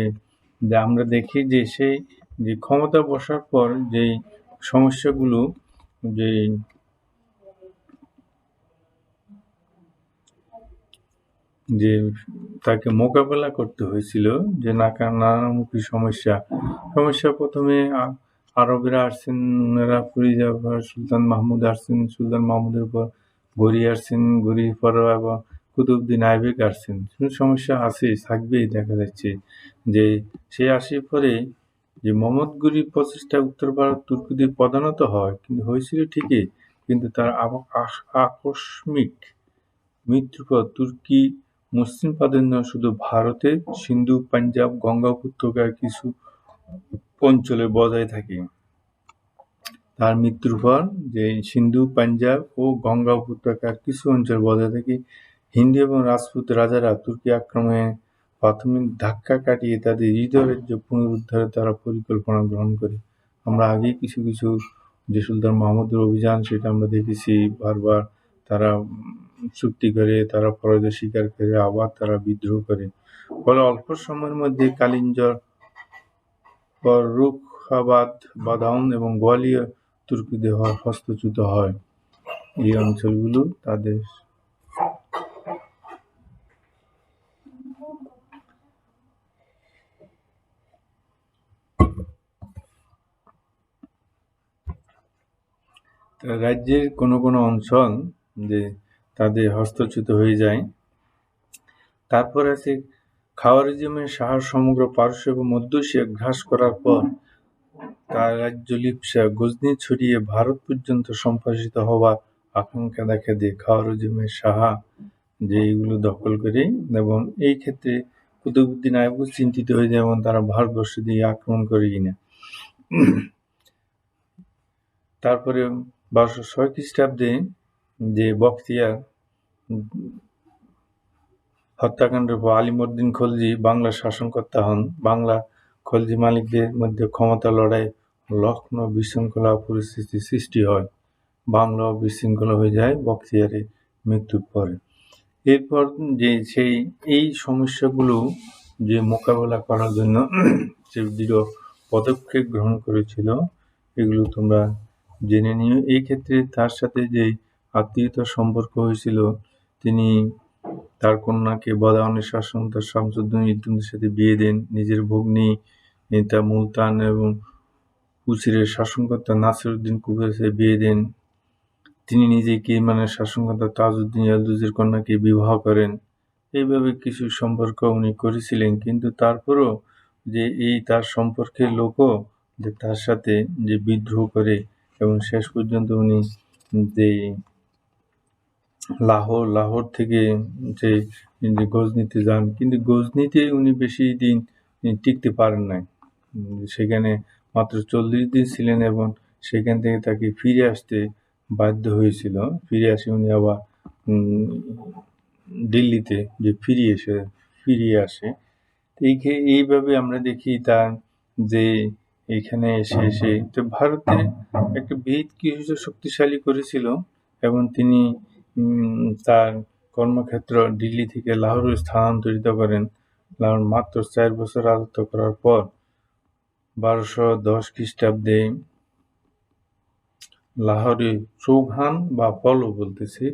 আমরা দেখি যে সেই যে ক্ষমতা বসার পর যে সমস্যাগুলো যে তাকে মোকাবেলা করতে হয়েছিল, যে নানামুখী সমস্যা প্রথমে আরবেরা আসছেন, ওনারা ফিরোজ সুলতান মাহমুদ আসছেন, সুলতান মাহমুদের পর ঘুরি আসছেন, ঘুরির পর আবার কুতুবউদ্দিন আইবেক আসছেন। সমস্যা আছে, থাকবেই, দেখা যাচ্ছে যে সে আসার পরে যে মোহাম্মদ ঘুরির প্রচেষ্টা উত্তর ভারত তুর্কিদের প্রধানত হয়, কিন্তু হয়েছিল ঠিকই, কিন্তু তার আকস্মিক মৃত্যুর পর তুর্কি মুসলিম প্রাধান্য শুধু ভারতের সিন্ধু, পাঞ্জাব, গঙ্গা উপত্যকার কিছু অঞ্চলে বজায় থাকে। তার মৃত্যুর পর যে সিন্ধু, পাঞ্জাব ও গঙ্গা উপত্যকার কিছু অঞ্চল বজায় থাকে। হিন্দু এবং রাজপুত রাজারা তুর্কি আক্রমণে প্রাথমিক ধাক্কা কাটিয়ে তাদের হৃদয় রাজ্য পুনরুদ্ধারে তারা পরিকল্পনা গ্রহণ করে। আমরা আগেই কিছু যে সুলতান মাহমুদের অভিযান সেটা আমরা দেখেছি, বারবার তারা চুক্তি করে, তারা পরাজয় স্বীকার করে, আবার তারা বিদ্রোহ করে। ফলে অল্প সময়ের মধ্যে কালিঞ্জর, ফররুখাবাদ, বাদাউন এবং গোয়ালিয়র তুর্কিদের হস্তচ্যুত হয়। এই অঞ্চলগুলো তাদের রাজ্যের কোনো অঞ্চল যে তাদের হস্তচ্যুত হয়ে যায়। তারপর আছে খাওয়ারিজমের সাহস সমগ্র পারস্য এবং মধ্য এশিয়া গ্রাস করার পর তার রাজ্য লিপসা গজনি ছড়িয়ে ভারত পর্যন্ত সম্প্রসারিত হওয়ার আকাঙ্ক্ষা দেখা দেয়। খাওয়ারিজমের সাহা যে এইগুলো দখল করে, এবং এই ক্ষেত্রে কুতুবউদ্দিন আইবক চিন্তিত হয়ে যায় এবং তারা ভারতবর্ষ দিয়ে আক্রমণ করে কিনা। তারপরে 1206 খ্রিস্টাব্দে যে বখতিয়ার হত্যাকাণ্ডের পর আলিমউদ্দিন খলজি বাংলার শাসনকর্তা হন। বাংলা খলজি মালিকদের মধ্যে ক্ষমতা লড়াই, লখনৌ বিশৃঙ্খলা পরিস্থিতির সৃষ্টি হয়। বাংলাও বিশৃঙ্খলা হয়ে যায় বখতিয়ারের মৃত্যুর পরে। এরপর যে এই সমস্যাগুলো যে মোকাবেলা করার জন্য যে দৃঢ় পদক্ষেপ গ্রহণ করেছিল, এগুলো তোমরা জেনে নিও। এই ক্ষেত্রে তার সাথে যে আত্মীয়তার সম্পর্ক হয়েছিল, তিনি তার কন্যাকে বাদাউনের শাসনকর্তা শামসুদ্দৌলা ইদ্রিসের সাথে বিয়ে দেন। নিজের ভগ্নী তা মুলতান এবং কুচিরের শাসনকর্তা নাসিরউদ্দিন কুবের সাথে বিয়ে দেন। তিনি নিজে কিরমানের শাসনকর্তা তাজউদ্দিন ইলদুজের কন্যাকে বিবাহ করেন। এইভাবে কিছু সম্পর্ক উনি করেছিলেন, কিন্তু তারপরও যে তার সম্পর্কের লোকও যে তার সাথে যে বিদ্রোহ করে, এবং শেষ পর্যন্ত উনি যে লাহোর থেকে যে গজনিতে যান, কিন্তু গজনিতে উনি বেশি দিন টিকতে পারেন নাই। সেখানে মাত্র 40 দিন ছিলেন এবং সেখান থেকে তাকে ফিরে আসতে বাধ্য হয়েছিল। ফিরে আসে উনি আবার দিল্লিতে যে ফিরে আসে। এইভাবে আমরা দেখি তার যে এখানে এসে তো ভারতে একটা ভিত কিছু শক্তিশালী করেছিল, এবং তিনি তার কর্মক্ষেত্র দিল্লি থেকে লাহোরে স্থানান্তরিত করেন। লাহোর মাত্র 4 বছর রাজত্ব করার পর 1210 খ্রিস্টাব্দে লাহোরে চৌহান বা পলো বলতেছে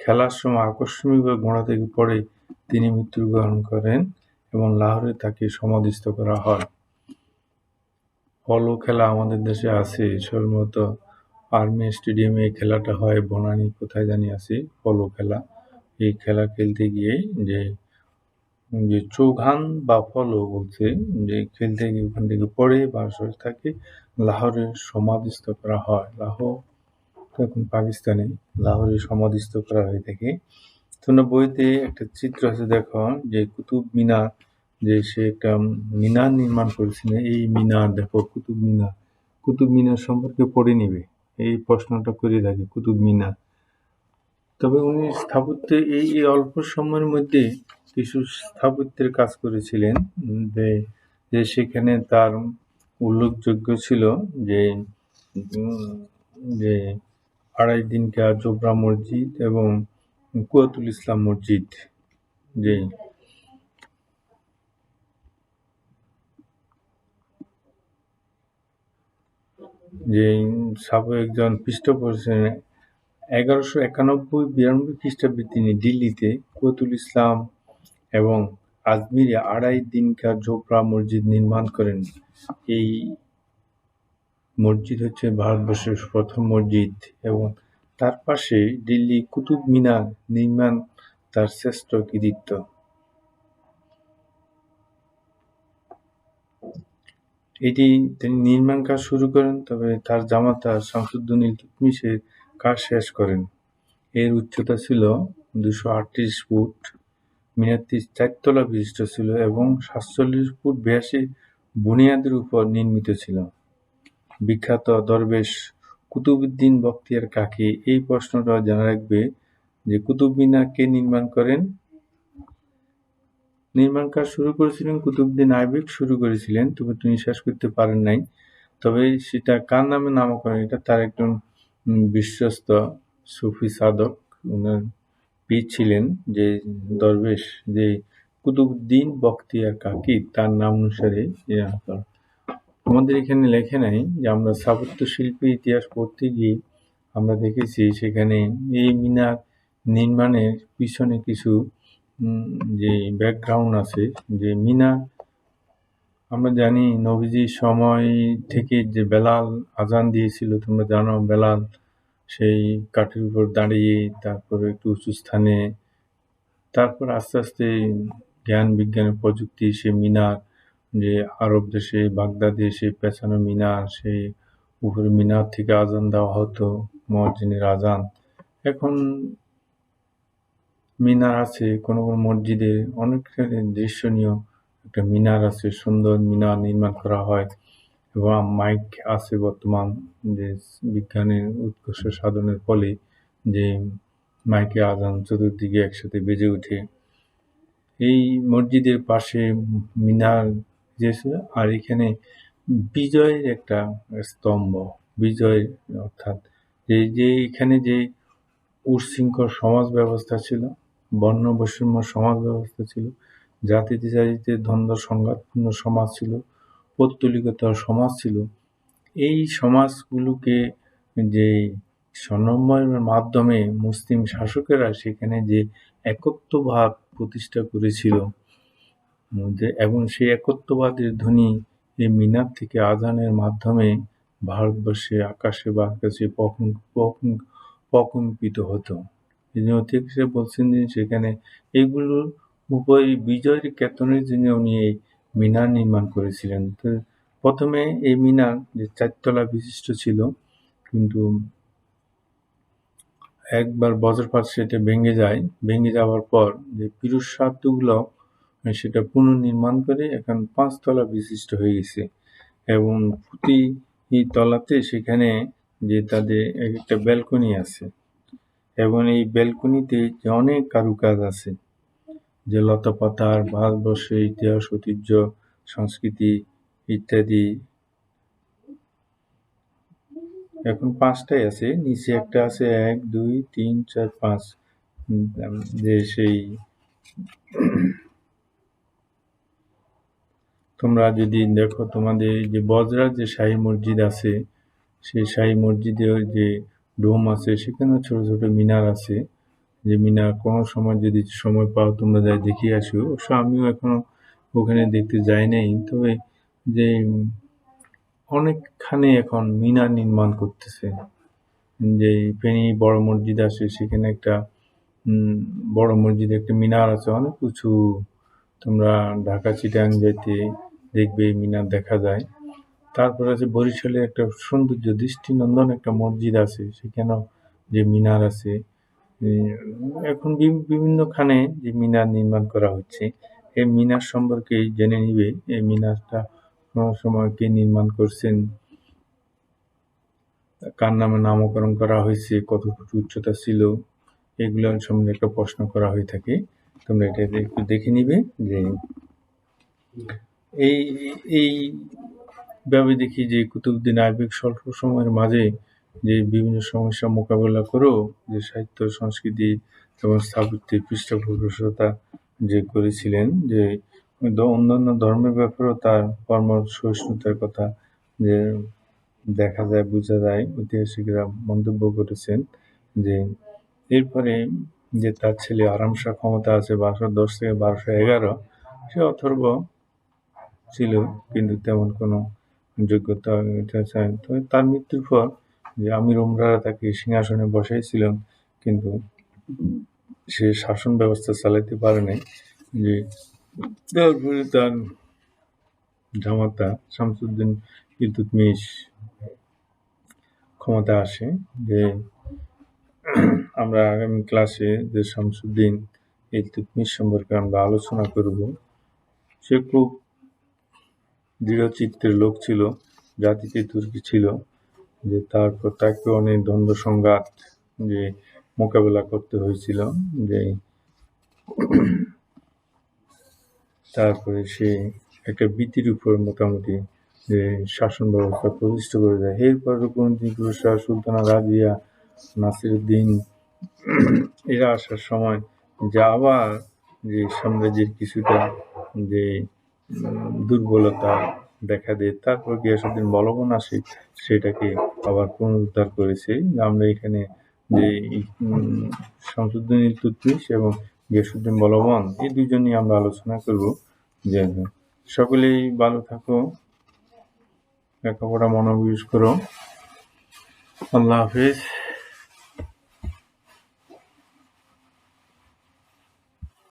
খেলার সময় আকস্মিকভাবে ঘোড়া থেকে পড়ে তিনি মৃত্যুবরণ করেন, এবং লাহোরে তাকে সমাধিস্থ করা হয়। পলো খেলা আমাদের দেশে আছে, সম্ভবত আর্মি স্টেডিয়ামে এই খেলাটা হয়, বনানী কোথায় জানি আছে পলো খেলা। এই খেলা খেলতে গিয়ে যে চৌহান বা পলো বলছে, যে খেলতে গিয়ে ওখান থেকে পড়ে বা তাকে লাহোরে সমাধিস্থ করা হয়। লাহোর এখন পাকিস্তানে, লাহোরে সমাধিস্থ করা হয়ে থাকে। তোমরা বইতে একটা চিত্র আছে, দেখো যে কুতুব মিনার, যে সে একটা মিনার নির্মাণ করেছিল। এই মিনার দেখো, কুতুব মিনার সম্পর্কে পড়ে নিবে, এই প্রশ্নটা করে থাকে কুতুব মিনার। তবে উনি স্থাপত্যে এই অল্প সময়ের মধ্যে কিছু স্থাপত্যের কাজ করেছিলেন, যে যে সেখানে তার উল্লেখযোগ্য ছিল যে উম, যে আড়াই দিনকা জোবরা মসজিদ এবং কুয়াতুল ইসলাম মসজিদ। যে যে সাবু একজন পৃষ্ঠপোষক 1191-92 খ্রিস্টাব্দে তিনি দিল্লিতে কুতুব ইসলাম এবং আজমিরে আড়াই দিনকা জোবরা মসজিদ নির্মাণ করেন। এই মসজিদ হচ্ছে ভারতবর্ষের প্রথম মসজিদ এবং তার পাশে দিল্লি কুতুব মিনার নির্মাণ তার শ্রেষ্ঠ কৃতিত্ব। এটি তিনি নির্মাণ কাজ শুরু করেন, তবে তার জামাতা শামসুদ্দৌলা ইলতুৎমিশ কাজ শেষ করেন। এর উচ্চতা ছিল 238 ফুট, মিনারটি 4 তলা বিশিষ্ট ছিল এবং 47 ফুট ব্যাসে বুনিয়াদের উপর নির্মিত ছিল। বিখ্যাত দরবেশ কুতুবউদ্দিন বখতিয়ার কাকি এই প্রশ্নটা জানা রাখবে যে কুতুব মিনার কে নির্মাণ করেন? নির্মাণ কাজ শুরু করেছিলেন কুতুবউদ্দিন আইবেক শুরু করেছিলেন, তবে তিনি শেষ করতে পারেন নাই। তবে সেটা কার নামে নামকরণ, এটা তার একজন বিশ্বস্ত সুফি সাধক, ওনার পীর ছিলেন যে দরবেশ, যে কুতুবউদ্দিন বখতিয়ার কাকি, তার নাম অনুসারে আমাদের এখানে লেখে নাই যে আমরা স্থাপত্য শিল্পের ইতিহাস পড়তে গিয়ে আমরা দেখেছি সেখানে এই মিনার নির্মাণের পিছনে কিছু যে ব্যাকগ্রাউন্ড আছে। যে মিনার আমরা জানি নবীজির সময় থেকে যে বেলাল আজান দিয়েছিল, তোমরা জানো বেলাল সেই কাঠের উপর দাঁড়িয়ে তারপরে একটু উঁচু স্থানে, তারপর আস্তে আস্তে জ্ঞান বিজ্ঞানের প্রযুক্তি সে মিনার, যে আরব দেশে বাগদাদে সে পেছানো মিনার, সেই উপরে মিনার থেকে আজান দেওয়া হতো, মুয়াজ্জিনের আজান। এখন মিনার আছে কোনো কোনো মসজিদে, অনেক দৃশ্যনীয় একটা মিনার আছে, সুন্দর মিনার নির্মাণ করা হয় এবং মাইক আছে বর্তমান, যে বিজ্ঞানের উৎকর্ষ সাধনের ফলে যে মাইকে আজান চতুর্দিকে একসাথে বেজে ওঠে। এই মসজিদের পাশে মিনার যে আর এখানে বিজয়ের একটা স্তম্ভ, বিজয় অর্থাৎ যে এখানে যে উচ্ছৃঙ্খল সমাজ ব্যবস্থা ছিল, বর্ণ বৈষম্য সমাজ ব্যবস্থা ছিল, জাতিতে জাতিতে দ্বন্দ্ব সংঘাতপূর্ণ সমাজ ছিল, পৌত্তলিকতার সমাজ ছিল। এই সমাজগুলোকে যে সমন্বয়ের মাধ্যমে মুসলিম শাসকেরা সেখানে যে একত্ববাদ প্রতিষ্ঠা করেছিল, এবং সেই একত্ববাদের ধ্বনি এই মিনার থেকে আজানের মাধ্যমে ভারতবর্ষে আকাশে বাতাসে প্রকম্পিত হতো। এই জন্য সে বলছেন যে সেখানে এইগুলোর উপরে বিজয়ের কেতনের জন্য উনি এই মিনার নির্মাণ করেছিলেন। তো প্রথমে এই মিনার যে 4 তলা বিশিষ্ট ছিল, কিন্তু একবার বজ্রপাত সেটা ভেঙে যায়, ভেঙে যাওয়ার পর যে পিরুষার্থগুলো সেটা পুনর্নির্মাণ করে এখন 5 তলা বিশিষ্ট হয়ে গেছে এবং প্রতি তলাতে সেখানে যে তাদের একটা ব্যালকনি আছে এবং এই ব্যালকনিতে যে অনেক কারুকাজ আছে, যে লতাপাতার, ভারতবর্ষের ইতিহাস ঐতিহ্য সংস্কৃতি ইত্যাদি। এখন 5টাই আছে, নিচে একটা আছে 1 2 3 4 5, যে সেই তোমরা যদি দেখো তোমাদের যে বজরার যে শাহী মসজিদ আছে, সেই শাহী মসজিদে যে ডোম আছে সেখানে ছোট ছোট মিনার আছে, যে মিনার কোনো সময় যদি সময় পাও তোমরা যাই দেখে আসো। অবশ্য আমিও এখনো ওখানে দেখতে যাই নাই, তবে যে অনেকখানে এখন মিনার নির্মাণ করতেছে। যে ফেনী বড় মসজিদ আছে সেখানে একটা বড় মসজিদে একটা মিনার আছে অনেক উঁচু, তোমরা ঢাকা চিটাগাং যেতে দেখবে মিনার দেখা যায়। তারপর আছে বরিশালে একটা সৌন্দর্য দৃষ্টিনন্দন একটা মসজিদ আছে, সেখানেও যে মিনার আছে। এখন বিভিন্নখানে যে মিনার নির্মাণ করা হচ্ছে, এই মিনার সম্পর্কে জেনে নিবে এই মিনারটা কোন সময় কে নির্মাণ করছেন, কার নামে নামকরণ করা হয়েছে, কত ফুট উচ্চতা ছিল, এগুলোর সম্বন্ধে একটা প্রশ্ন করা হয়ে থাকে। তোমরা এটা একটু দেখে নিবে যে এই এইভাবে দেখি যে কুতুবউদ্দিন আইবেক স্বল্প সময়ের মাঝে যে বিভিন্ন সমস্যা মোকাবেলা করেও যে সাহিত্য, সংস্কৃতি এবং স্থাপত্যের পৃষ্ঠপোষকতা যে করেছিলেন, যে অন্যান্য ধর্মের ব্যাপারেও তার কর্মসহিষ্ণুতার কথা যে দেখা যায়, বোঝা যায়। ঐতিহাসিকরা মন্তব্য করেছেন যে এরপরে যে তার ছেলে আরাম শাহ ক্ষমতা আছে 1210 থেকে 1211, সে অথর্ব ছিল কিন্তু তেমন কোনো যোগ্যতা তবে তার মৃত্যুর পর যে আমির উমরারা তাকে সিংহাসনে বসাইছিলেন, কিন্তু সে শাসন ব্যবস্থা চালাতে পারে নাই। যে তারপরে তার জামাতা শামসুদ্দিন ইলতুৎমিশ ক্ষমতা আসে। যে আমরা আগামী ক্লাসে যে শামসুদ্দিন ইলতুৎমিশ সম্পর্কে আমরা আলোচনা করব। সে খুব দৃঢ়চিত্তের লোক ছিল, জাতিতে তুর্কি ছিল, যে তারপর তাকে অনেক দ্বন্দ্ব সংঘাত যে মোকাবেলা করতে হয়েছিল। যে তারপরে সে একটা ভীতির উপর মোটামুটি যে শাসন ব্যবস্থা প্রতিষ্ঠা করে দেয়। এরপর রুকনুদ্দিন ফিরোজ শাহ, সুলতানা রাজিয়া, নাসিরউদ্দিন এরা আসার সময় যে আবার যে সাম্রাজ্যের কিছুটা যে দুর্বলতা দেখা দেয়। তারপর গিয়াসউদ্দিন বলবন আসে, সেটাকে আবার পুনরুদ্ধার করেছে। আমরা এখানে যে শামসুদ্দিন ইলতুৎমিশ এবং গিয়াসউদ্দিন বলবন এই দুজনই আমরা আলোচনা করব। যে সকলেই ভালো থাকো, লেখাপড়া মনোনিবেশ করো। আল্লাহ হাফেজ।